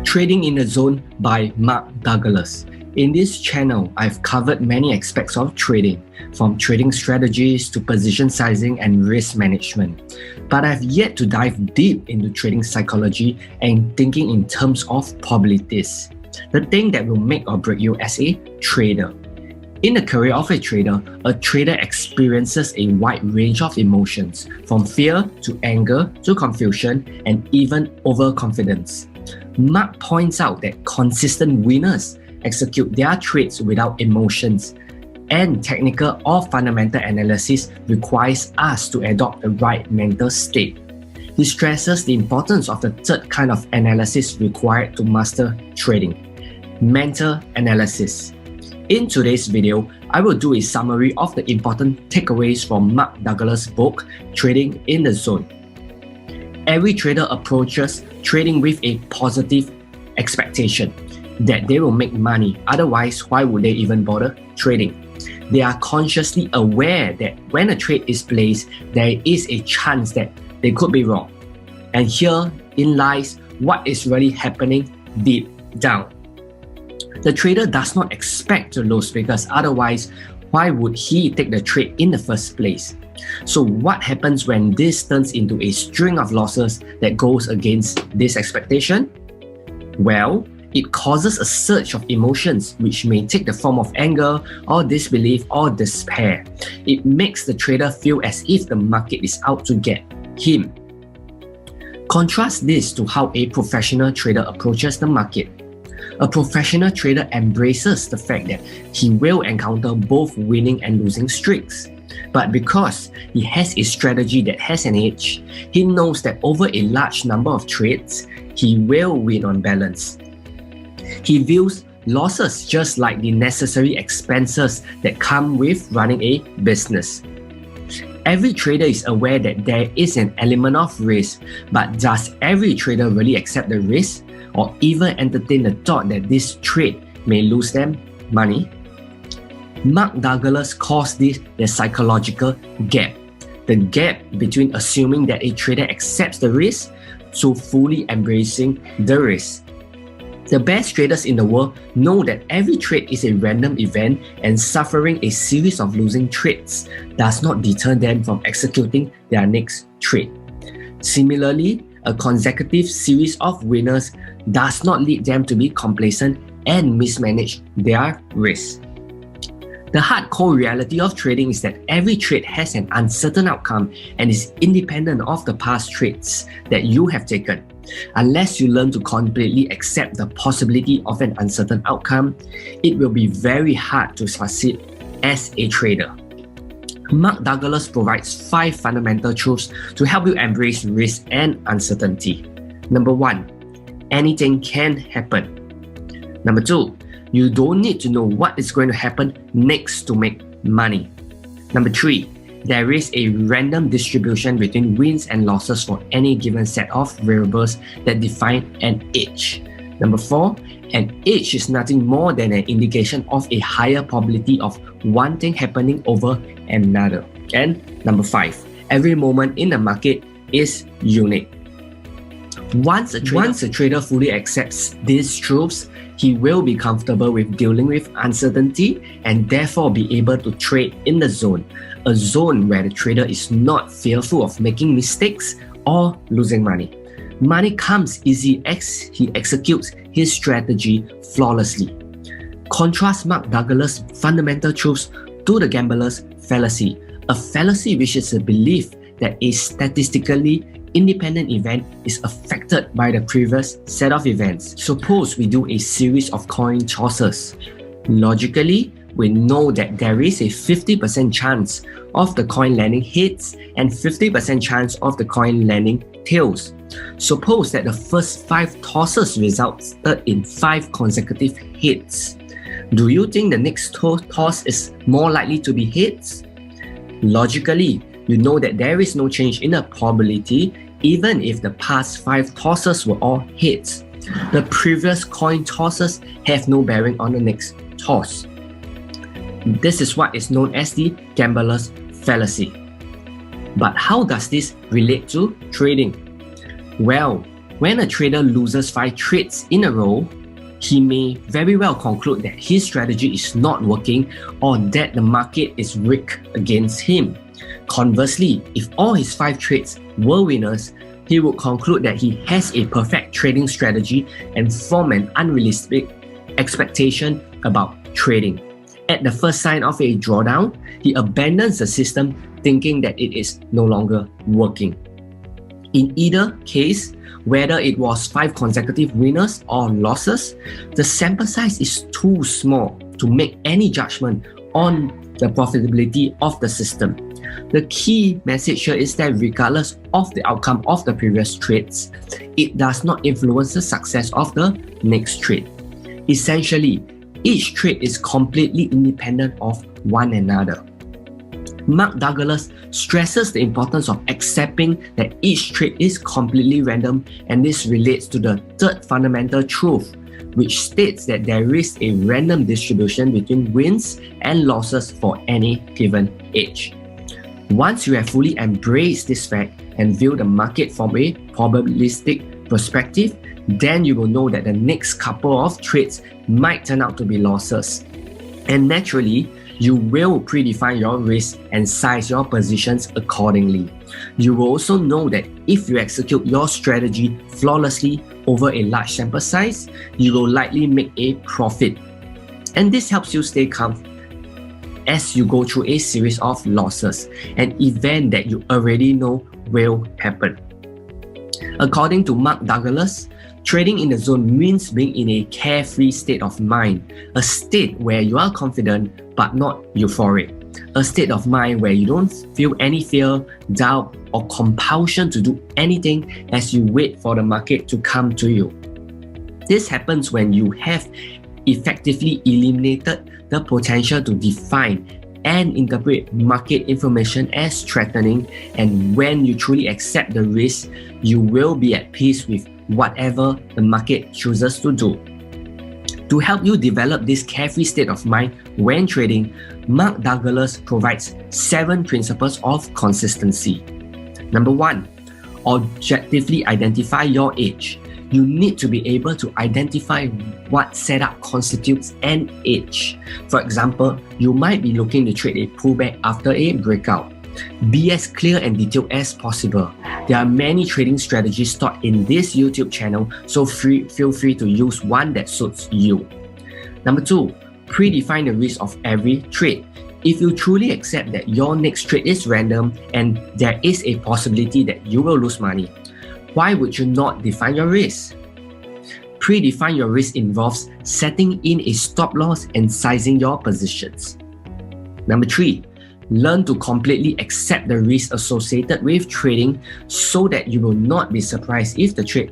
Trading in the Zone by Mark Douglas. In this channel, I've covered many aspects of trading, from trading strategies to position sizing and risk management. But I've yet to dive deep into trading psychology and thinking in terms of probabilities, the thing that will make or break you as a trader. In the career of a trader experiences a wide range of emotions, from fear to anger to confusion and even overconfidence. Mark points out that consistent winners execute their trades without emotions, and technical or fundamental analysis requires us to adopt the right mental state. He stresses the importance of the third kind of analysis required to master trading: mental analysis. In today's video, I will do a summary of the important takeaways from Mark Douglas' book, Trading in the Zone. Every trader approaches trading with a positive expectation that they will make money, otherwise why would they even bother trading? They are consciously aware that when a trade is placed, there is a chance that they could be wrong. And herein lies what is really happening deep down. The trader does not expect to lose, because otherwise, why would he take the trade in the first place? So what happens when this turns into a string of losses that goes against this expectation? Well, it causes a surge of emotions, which may take the form of anger or disbelief or despair. It makes the trader feel as if the market is out to get him. Contrast this to how a professional trader approaches the market. A professional trader embraces the fact that he will encounter both winning and losing streaks. But because he has a strategy that has an edge, he knows that over a large number of trades, he will win on balance. He views losses just like the necessary expenses that come with running a business. Every trader is aware that there is an element of risk, but does every trader really accept the risk or even entertain the thought that this trade may lose them money? Mark Douglas calls this the psychological gap. The gap between assuming that a trader accepts the risk to fully embracing the risk. The best traders in the world know that every trade is a random event, and suffering a series of losing trades does not deter them from executing their next trade. Similarly, a consecutive series of winners does not lead them to be complacent and mismanage their risk. The hardcore reality of trading is that every trade has an uncertain outcome and is independent of the past trades that you have taken. Unless you learn to completely accept the possibility of an uncertain outcome, it will be very hard to succeed as a trader. Mark Douglas provides 5 fundamental truths to help you embrace risk and uncertainty. Number 1, anything can happen. Number 2, you don't need to know what is going to happen next to make money. Number 3, there is a random distribution between wins and losses for any given set of variables that define an edge. Number 4, an edge is nothing more than an indication of a higher probability of one thing happening over another. And number 5, every moment in the market is unique. Once a trader fully accepts these truths, he will be comfortable with dealing with uncertainty and therefore be able to trade in the zone, a zone where the trader is not fearful of making mistakes or losing money. Money comes easy as he executes his strategy flawlessly. Contrast Mark Douglas' fundamental truths to the gambler's fallacy, a fallacy which is a belief that a statistically independent event is affected by the previous set of events. Suppose we do a series of coin tosses. Logically, we know that there is a 50% chance of the coin landing heads and 50% chance of the coin landing tails. Suppose that the first 5 tosses resulted in 5 consecutive hits. Do you think the next toss is more likely to be heads? Logically, you know that there is no change in the probability even if the past 5 tosses were all heads. The previous coin tosses have no bearing on the next toss. This is what is known as the gambler's fallacy. But how does this relate to trading? Well, When a trader loses 5 trades in a row, he may very well conclude that his strategy is not working or that the market is rigged against him. Conversely, if all his 5 trades were winners, he would conclude that he has a perfect trading strategy and form an unrealistic expectation about trading. At the first sign of a drawdown, he abandons the system thinking that it is no longer working. In either case, whether it was 5 consecutive winners or losses, the sample size is too small to make any judgment on the profitability of the system. The key message here is that regardless of the outcome of the previous trades, it does not influence the success of the next trade. Essentially, each trade is completely independent of one another. Mark Douglas stresses the importance of accepting that each trade is completely random, and this relates to the third fundamental truth, which states that there is a random distribution between wins and losses for any given age. Once you have fully embraced this fact and view the market from a probabilistic perspective, then you will know that the next couple of trades might turn out to be losses. And naturally, you will predefine your risk and size your positions accordingly. You will also know that if you execute your strategy flawlessly over a large sample size, you will likely make a profit. And this helps you stay calm as you go through a series of losses, an event that you already know will happen. According to Mark Douglas, trading in the zone means being in a carefree state of mind, a state where you are confident but not euphoric, a state of mind where you don't feel any fear, doubt, or compulsion to do anything as you wait for the market to come to you. This happens when you have effectively eliminated the potential to define and interpret market information as threatening, and when you truly accept the risk, you will be at peace with whatever the market chooses to do. To help you develop this carefree state of mind when trading, Mark Douglas provides 7 principles of consistency. Number 1, objectively identify your edge. You need to be able to identify what setup constitutes an edge. For example, you might be looking to trade a pullback after a breakout. Be as clear and detailed as possible. There are many trading strategies taught in this YouTube channel, so feel free to use one that suits you. Number 2, predefine the risk of every trade. If you truly accept that your next trade is random and there is a possibility that you will lose money, why would you not define your risk? Predefine your risk involves setting in a stop loss and sizing your positions. Number 3, learn to completely accept the risk associated with trading so that you will not be surprised if the trade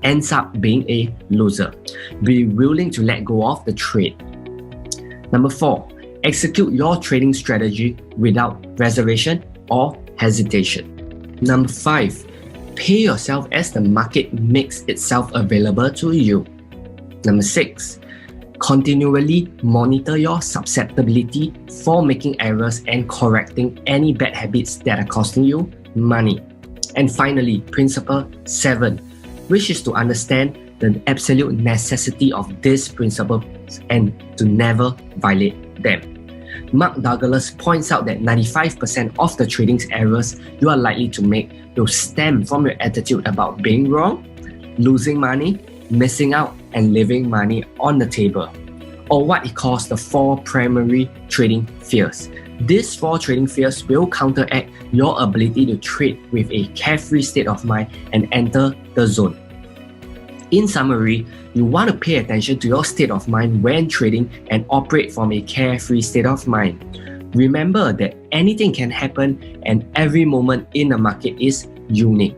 ends up being a loser. Be willing to let go of the trade. Number 4, execute your trading strategy without reservation or hesitation. Number 5, pay yourself as the market makes itself available to you. Number 6, continually monitor your susceptibility for making errors and correcting any bad habits that are costing you money. And finally, principle 7, which is to understand the absolute necessity of these principles and to never violate them. Mark Douglas points out that 95% of the trading errors you are likely to make will stem from your attitude about being wrong, losing money, missing out, and leaving money on the table, or what he calls the 4 primary trading fears. These 4 trading fears will counteract your ability to trade with a carefree state of mind and enter the zone. In summary, you want to pay attention to your state of mind when trading and operate from a carefree state of mind. Remember that anything can happen and every moment in the market is unique.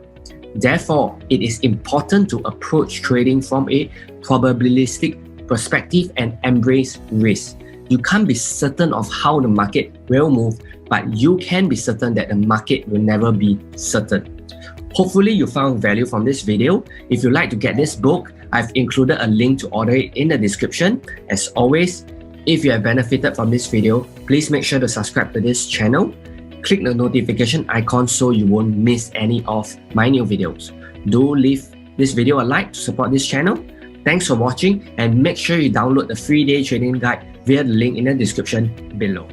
Therefore, it is important to approach trading from a probabilistic perspective and embrace risk. You can't be certain of how the market will move, but you can be certain that the market will never be certain. Hopefully you found value from this video. If you'd like to get this book, I've included a link to order it in the description. As always, if you have benefited from this video, please make sure to subscribe to this channel. Click the notification icon so you won't miss any of my new videos. Do leave this video a like to support this channel. Thanks for watching, and make sure you download the free day trading guide via the link in the description below.